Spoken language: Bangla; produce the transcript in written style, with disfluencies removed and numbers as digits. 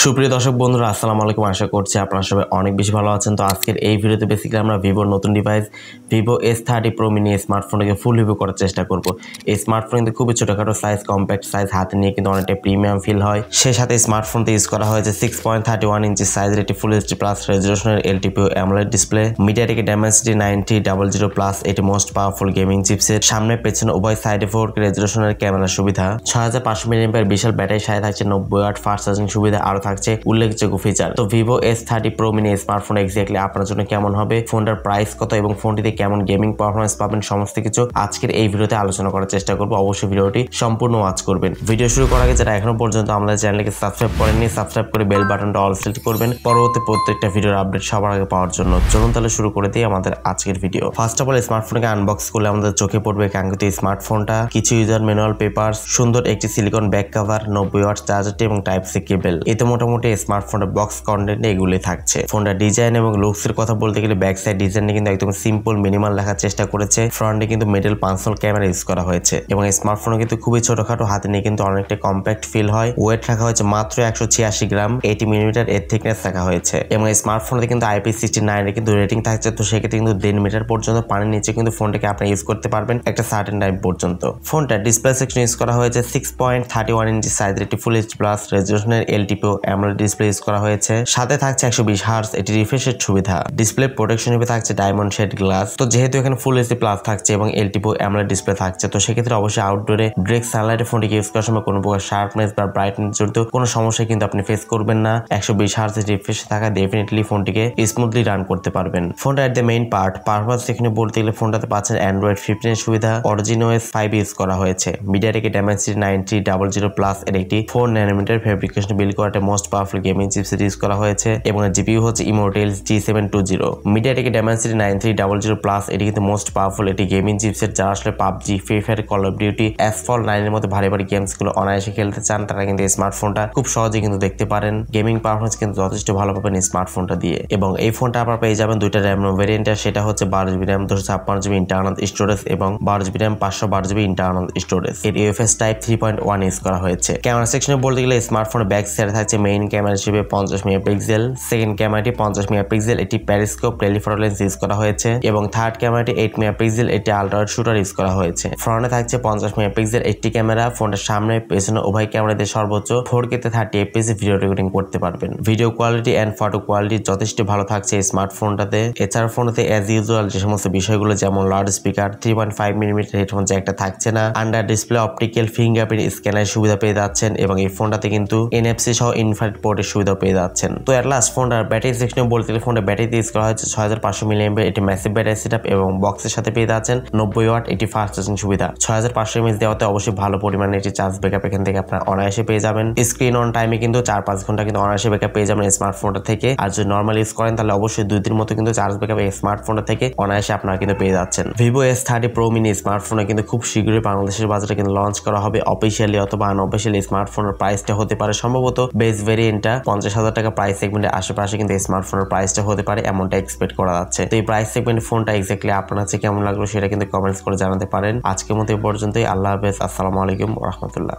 সুপ্রিয় দর্শক বন্ধুরা আসসালামু আলাইকুম। আশা করছি আপনারা সবাই অনেক বেশি ভালো আছেন। তো আজকের এই ভিডিওতে বেসিক্যালি আমরা ভিভোর নতুন device Vivo S30 Pro mini স্মার্টফোনটাকে ফুল রিভিউ করার চেষ্টা করব। এই স্মার্টফোন কিন্তু খুবই ছোটখাটো সাইজ, কম্প্যাক্ট সাইজ, হাতে নিয়ে কিন্তু অনেকটা প্রিমিয়াম ফিল হয়। সেই সাথে স্মার্টফোনতে ইউজ করা হয়েছে 6.31 ইঞ্চি সাইজের একটি ফুল এইচডি প্লাস রেজোলিউশনের LTPO AMOLED display, MediaTek Dimensity 9000 plus এটি মোস্ট পাওয়ারফুল গেমিং চিপসেট, সামনে পেছনে উভয় সাইডে 4K রেজোলিউশনের ক্যামেরা সুবিধা, 6500 mAh বিশাল ব্যাটারি, সাথে থাকছে 90 ওয়াট ফাস্ট চার্জিং সুবিধা, আরো থাকছে উল্লেখযোগ্য ফিচার। তো Vivo S30 Pro mini smartphone exactly আপনার জন্য কেমন হবে, ফোনটার প্রাইস কত এবং ফোনটিতে কেমন গেমিং পারফরমেন্স পাবেন, সমস্ত কিছু আজকের এই ভিডিওতে আলোচনা করার চেষ্টা করব। অবশ্যই ভিডিওটি সম্পূর্ণ ওয়াচ করবেন। ভিডিও শুরু করার আগে যারা এখনো পর্যন্ত আমাদের চ্যানেলকে সাবস্ক্রাইব করেননি, সাবস্ক্রাইব করে বেল বাটনটা অল সিলেক্ট করবেন পরবর্তী প্রত্যেকটা ভিডিওর আপডেট সবার আগে পাওয়ার জন্য। চলুন তাহলে শুরু করে দিই আমাদের আজকের ভিডিও। ফার্স্ট অফ অল স্মার্টফোনকে আনবক্স করলে আমাদের চোখে পড়বে কাঙ্ক্ষিত স্মার্টফোনটা, কিছু ইউজার ম্যানুয়াল পেপারস, সুন্দর একটি সিলিকন ব্যাক কভার, 90 ওয়াট চার্জারটি এবং টাইপ সি কেবল। এতে মোটামুটি স্মার্টফোনের বক্স কন্টেন্ট এগুলি থাকছে। ফোনটা ডিজাইন এবং লুকস এর কথা বলতে গেলে ব্যাক সাইড ডিজাইনে কিন্তু একদম সিম্পল মিনিমাল রাখার চেষ্টা করেছে। ফ্রন্টে কিন্তু মেটাল পাঁচল ক্যামেরা ইউজ করা হয়েছে এবং স্মার্টফোন কিন্তু খুবই ছোটখাটো, হাতে নিয়ে কিন্তু অনেকটা কম্প্যাক্ট ফিল হয়। ওয়েট রাখা হয়েছে মাত্র 186 গ্রাম, 80 মিলিমিটার এর থিকনেস রাখা হয়েছে এবং স্মার্টফোনে কিন্তু IP69 এর কিন্তু রেটিং থাকছে। তো সেক্ষেত্রে কিন্তু 1.5 মিটার পর্যন্ত পানির নিচে কিন্তু ফোনটাকে আপনি ইউজ করতে পারবেন একটা সার্টেন টাইম পর্যন্ত। ফোনটা ডিসপ্লে সেকশন ইউজ করা হয়েছে 6.31 ইঞ্চি সাইজের একটি ফুল এইচডি প্লাস রেজোলিউশনের LTPO AMOLED ডিসপ্লে ইউজ করা হয়েছে। সাথে থাকছে 120 হার্টজ এটি রিফ্রেশের সুবিধা। ডিসপ্লে প্রোটেকশন হিসেবে থাকছে ডায়মন্ড শেড গ্লাস। তো যেহেতু এখানে ফুল এইচডি প্লাস থাকছে এবং LTPO AMOLED ডিসপ্লে থাকছে, তো সেক্ষেত্রে অবশ্যই আউটডোরে ডিরেক্ট সানলাইটে ফোনটিকে ইউজ করার সময় কোনো প্রকার শার্পনেস বা ব্রাইটনেস জড়িত কোনো সমস্যা কিন্তু আপনি ফেস করবেন না। 120 হার্টজ রিফ্রেশ থাকা ডেফিনেটলি ফোনটিকে স্মুথলি রান করতে পারবেন। ফোনটা এট দ্য মেইন পারপাস সেখানে বলতে গেলে ফোনটাতে পাচ্ছেন অ্যান্ড্রয়েড 15 এর সুবিধা, অরিজিনওএস 5 ইউজ করা হয়েছে। MediaTek Dimensity 9000 প্লাস এর একটি 4 ন্যানোমিটার ফেব্রিকেশন বিল্ড করা একটা most powerful gaming chipset use করা হয়েছে এবং জিপিইউ হচ্ছে Immortals G720। MediaTek Dimensity 9300 plus এটি কিন্তু মোস্ট পাওয়ারফুল একটি গেমিং চিপসেট। যারা আসলে PUBG, free fire, call of duty, asphalt 9 এর মতো ভারী ভারী গেমস গুলো অনায়াসে খেলতে চান, তারা কিন্তু এই স্মার্টফোনটা খুব সহজে কিন্তু দেখতে পারেন। গেমিং পারফরমেন্স কিন্তু যথেষ্ট ভালো পাবেন এই স্মার্টফোনটা দিয়ে এবং এই ফোনটা আপনারা পেয়ে যাবেন দুইটা র্যাম ভেরিয়েন্টে, সেটা হচ্ছে 12GB RAM 256GB internal storage এবং 12GB RAM 512GB internal storage. এর UFS টাইপ 3.1 ইউজ করা হয়েছে। ক্যামেরা সেকশনে বলতে গেলে স্মার্টফোনের ব্যাক সাইডে থাকছে মেইন ক্যামেরা হিসেবে 50 মেগাপিক্সেল, সেকেন্ড ক্যামেরাটি 50 মেগাপিক্সেল এটি প্যারিস্কোপ টেলিফটো লেন্স ইউজ করা হয়েছে এবং থার্ড ক্যামেরাটি 8 মেগাপিক্সেল এটি আল্ট্রা শুটার ইউজ করা হয়েছে। ফ্রন্টে থাকছে 50 মেগাপিক্সেল একটি ক্যামেরা। ফোনটার সামনে পেছনে উভয় ক্যামেরা দিয়ে সর্বোচ্চ 4K তে 30 fps ভিডিও রেকর্ডিং করতে পারবেন। Video quality and photo quality যথেষ্ট ভালো থাকছে এই স্মার্টফোনটাতে। এছাড়া ফোনটাতে অ্যাজ ইউজুয়াল যে সমস্ত বিষয়গুলো যেমন লাউড স্পিকার, 3.5 মিলিমিটার হেডফোন জ্যাকটা থাকছে না, under display optical fingerprint scanner সুবিধা পেয়ে যাচ্ছেন এবং এই ফোনটাতে কিন্তু NFC সহ ইনফ্রারেড পোর্টের সুবিধা পেয়ে যাচ্ছেন। তো এট লাস্ট ফোনটার ব্যাটারি সেকশনে বলতে গেলে ফোনটা ব্যাটারি ইউজ করা হয়েছে 6500 mAh এটি ম্যাসিভ ব্যাটারি সেটআপ এবং বক্সের সাথে পেয়ে যাচ্ছেন 90 ওয়াট এটি ফাস্ট চার্জিং সুবিধা। 6500 mAh দেওয়াতে অবশ্যই ভালো পরিমাণে এটি চার্জ ব্যাকআপ এখান থেকে আপনারা অনায়াসে পেয়ে যাবেন। স্ক্রিন অন টাইমে কিন্তু 4-5 ঘন্টা কিন্তু অনায়াসে ব্যাকআপ পেয়ে যাবেন স্মার্টফোনটা থেকে। আর যদি নর্মাল ইউজ করেন তাহলে অবশ্যই 2 দিন মতো কিন্তু চার্জ ব্যাকআপ এই স্মার্টফোনটা থেকে অনায়াসে আপনারা কিন্তু পেয়ে যাচ্ছেন। ভিভো S30 Pro মিনি স্মার্টফোনে কিন্তু খুব শীঘ্রই বাংলাদেশের বাজারে কিন্তু লঞ্চ করা হবে অফিশিয়ালি অথবা আনঅফিশিয়ালি। স্মার্টফোনের প্রাইসটা হতে পারে সম্ভবত বেস ভেরিয়েন্টটা 50,000 টাকা প্রাইস সেগমেন্টের আশেপাশে কিন্তু এই স্মার্টফোনের প্রাইসটা হতে পারে এমনটা এক্সপেক্ট করা যাচ্ছে। তো এই প্রাইস সেগমেন্ট ফোনটা এক্স্যাক্টলি আপনার কাছে কেমন লাগলো সেটা কিন্তু কমেন্টস করে জানাতে পারেন। আজকের মতো এই পর্যন্তই। আল্লাহ হাফেজ, আসসালামু আলাইকুম ওয়া রাহমাতুল্লাহ।